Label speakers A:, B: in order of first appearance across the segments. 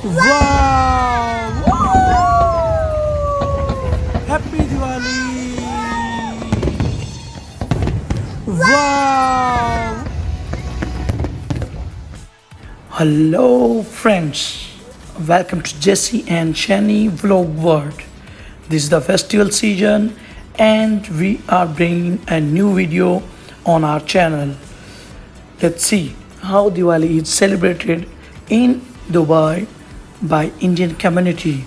A: Wow! Happy Diwali! Wow! Hello, friends. Welcome to Jessie and Shanie Vlogworld. This is the festival season, and we are bringing a new video on our channel. Let's see how Diwali is celebrated in Dubai by Indian community.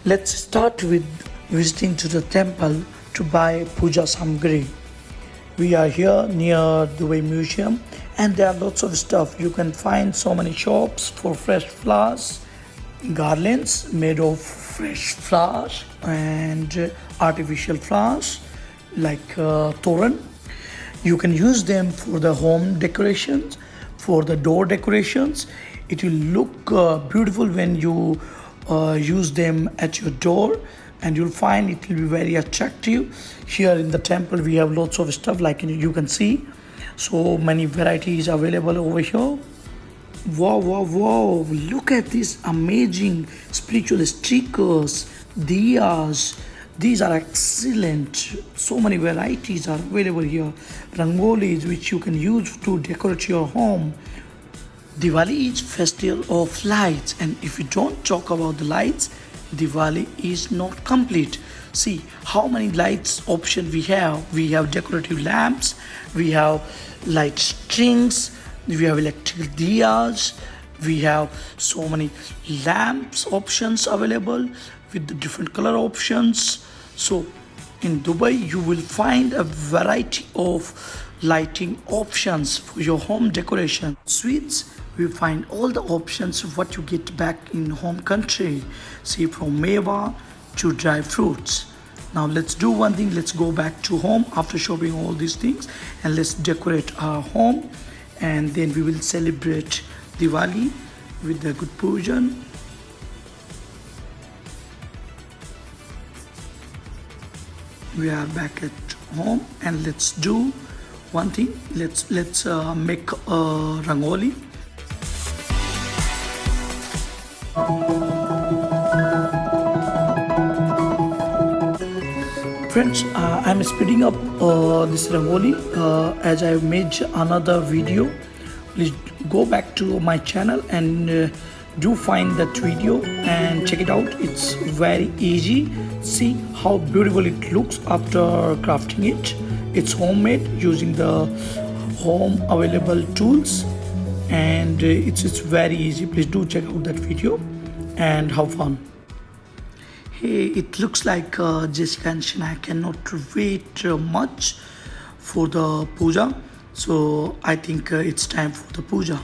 A: Let's start with visiting to the temple to buy puja samgri. We are here near Dubai Museum and there are lots of stuff. You can find so many shops for fresh flowers, garlands made of fresh flowers and artificial flowers like toran. You can use them for the home decorations, for the door decorations. It will look beautiful when you use them at your door, and you'll find it will be very attractive. Here in the temple we have lots of stuff, like you can see so many varieties available over here. Wow, wow, wow, look at these amazing spiritual stickers, diyas. These are excellent. So many varieties are available here. Rangolis which you can use to decorate your home. Diwali is festival of lights, and if you don't talk about the lights, Diwali is not complete. See how many lights option we have. We have decorative lamps, we have light strings, we have electrical diyas, we have so many lamps options available with the different color options. So in Dubai you will find a variety of lighting options for your home decoration. Sweets, we find all the options of what you get back in home country. See, from meva to dry fruits. Now let's do one thing. Let's go back to home after shopping all these things, and let's decorate our home, and then we will celebrate Diwali with a good pujan. We are back at home, and let's do one thing. Let's make a rangoli. Friends, I'm speeding up this rangoli as I made another video. Please go back to my channel and do find that video and check it out. It's very easy. See how beautiful it looks after crafting it. It's homemade using the home available tools, and it's very easy. Please do check out that video and have fun. Hey, it looks like Jessica and Shanie cannot wait much for the puja, so I think it's time for the puja.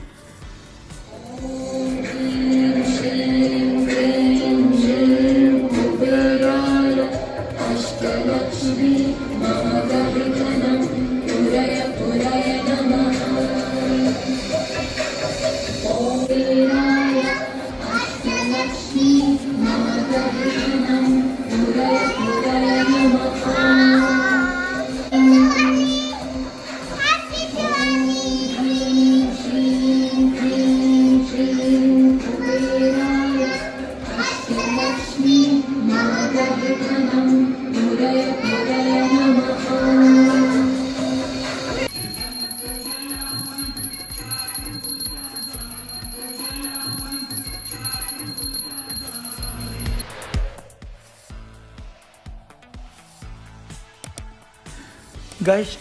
A: Guys,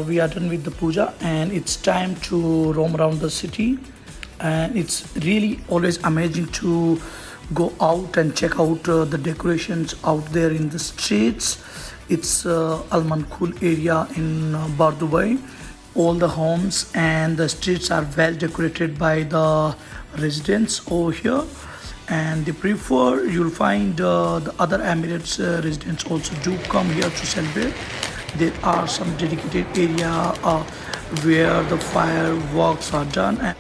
A: we are done with the puja, and it's time to roam around the city, and it's really always amazing to go out and check out the decorations out there in the streets. It's Al Mankhul area in Bar Dubai. All the homes and the streets are well decorated by the residents over here, and they prefer, you'll find the other Emirates residents also do come here to celebrate. There are some dedicated area where the fireworks are done.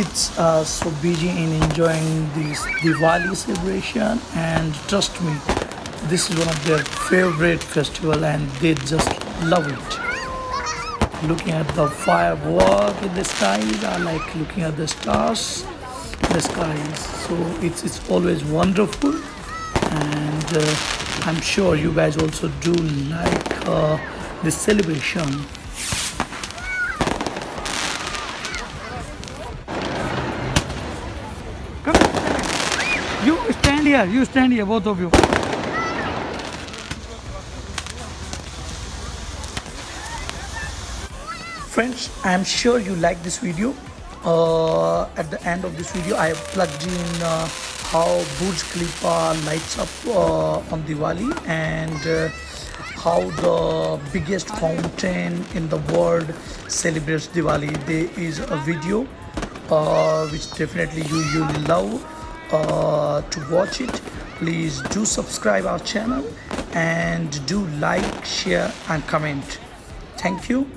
A: kids are so busy in enjoying this Diwali celebration, and trust me, this is one of their favorite festival and they just love it. Looking at the firework in the skies are like looking at the stars in the skies. So it's always wonderful, and I'm sure you guys also do like this celebration. You stand here, both of you. Friends, I am sure you like this video. At the end of this video, I have plugged in how Burj Khalifa lights up on Diwali, and how the biggest fountain in the world celebrates Diwali. There is a video which definitely you love to watch it. Please do subscribe our channel and do like, share and comment. Thank you.